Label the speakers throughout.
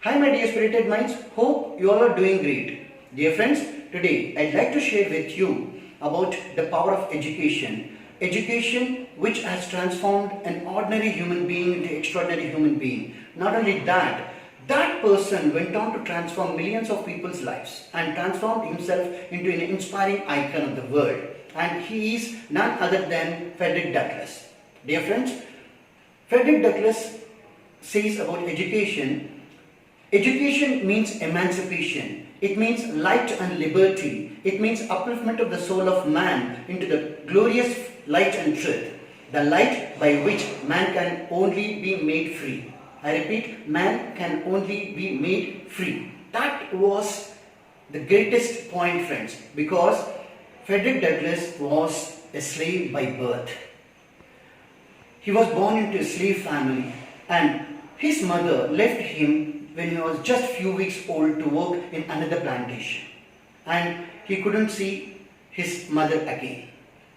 Speaker 1: Hi my dear spirited minds, hope you all are doing great. Dear friends, today I'd like to share with you about the power of education. Education which has transformed an ordinary human being into extraordinary human being. Not only that, that person went on to transform millions of people's lives and transformed himself into an inspiring icon of the world. And he is none other than Frederick Douglass. Dear friends, Frederick Douglass says about education. Education means emancipation. It means light and liberty. It means upliftment of the soul of man into the glorious light and truth. The light by which man can only be made free. I repeat, man can only be made free. That was the greatest point, friends, because Frederick Douglass was a slave by birth. He was born into a slave family and his mother left him when he was just few weeks old to work in another plantation, and he couldn't see his mother again,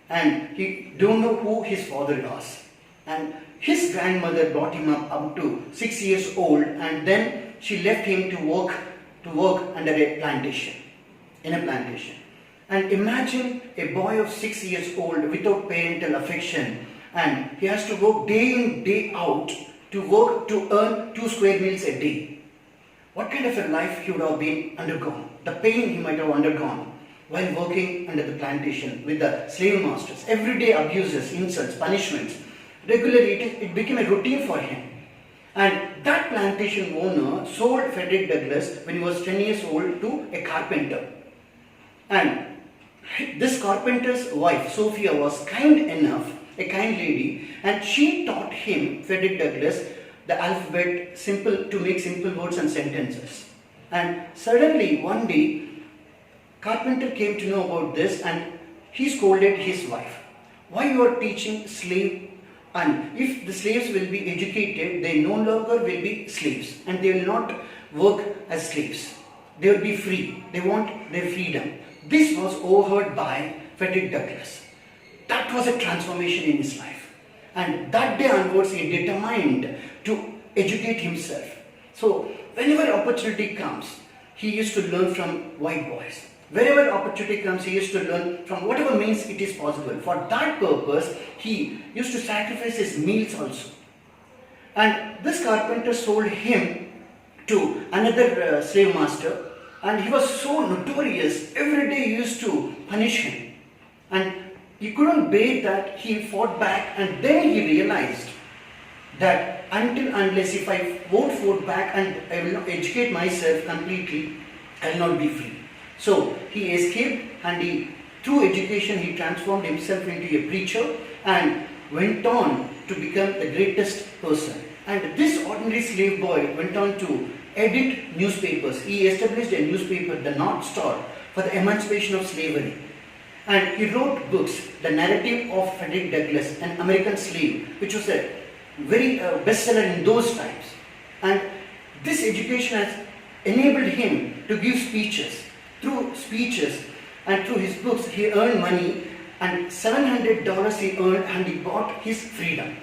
Speaker 1: and he don't know who his father was, and his grandmother brought him up to 6 years old, and then she left him to work under a plantation, in a plantation. And imagine a boy of 6 years old without parental affection, and he has to work day in day out to work to earn 2 square meals a day. What kind of a life he would have been undergone, the pain he might have undergone while working under the plantation with the slave masters, everyday abuses, insults, punishments. Regularly it became a routine for him. And that plantation owner sold Frederick Douglass when he was 10 years old to a carpenter. And this carpenter's wife, Sophia, was kind enough, a kind lady, and she taught him, Frederick Douglass, the alphabet to make simple words and sentences. And suddenly one day, carpenter came to know about this and he scolded his wife. Why you are teaching slave? And if the slaves will be educated, they no longer will be slaves and they will not work as slaves. They will be free. They want their freedom. This was overheard by Frederick Douglass. That was a transformation in his life. And that day onwards, he determined to educate himself. So, whenever opportunity comes, he used to learn from white boys. Wherever opportunity comes, he used to learn from whatever means it is possible. For that purpose, he used to sacrifice his meals also. And this carpenter sold him to another slave master, and he was so notorious. Every day he used to punish him. And he couldn't bear that, he fought back, and then he realized that unless if I won't fight back and I will not educate myself completely, I will not be free. So he escaped, and through education he transformed himself into a preacher and went on to become the greatest person. And this ordinary slave boy went on to edit newspapers. He established a newspaper, the North Star, for the emancipation of slavery. And he wrote books, The Narrative of Frederick Douglass, an American Slave, which was a very bestseller in those times. And this education has enabled him to give speeches. Through speeches and through his books, he earned money, and $700 he earned, and he bought his freedom.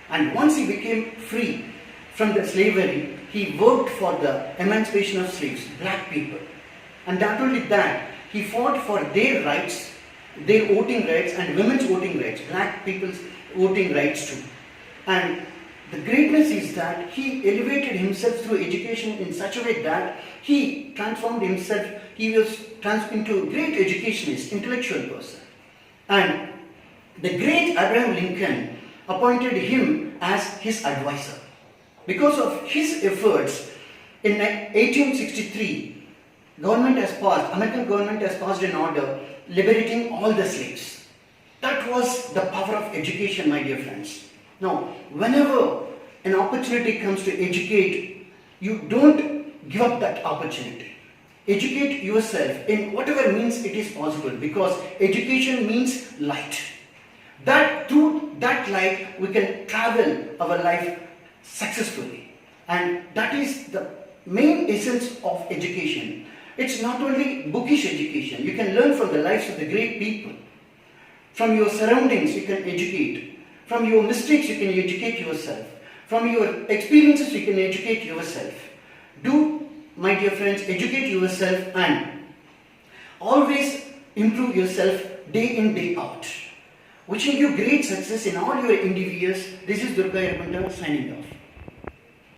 Speaker 1: And once he became free from the slavery, he worked for the emancipation of slaves, black people. And not only that, he fought for their rights, their voting rights, and women's voting rights, black people's voting rights too. And the greatness is that he elevated himself through education in such a way that he transformed himself. He was transformed into a great educationist, intellectual person. And the great Abraham Lincoln appointed him as his advisor. Because of his efforts, in 1863, American government has passed an order liberating all the slaves. That was the power of education, my dear friends. Now, whenever an opportunity comes to educate, you don't give up that opportunity. Educate yourself in whatever means it is possible, because education means light. That through that light we can travel our life successfully. And that is the main essence of education. It's not only bookish education. You can learn from the lives of the great people. From your surroundings you can educate. From your mistakes you can educate yourself. From your experiences you can educate yourself. Do my dear friends, educate yourself and always improve yourself day in, day out. Wishing you great success in all your endeavors. This is Durga Yaragunta signing off.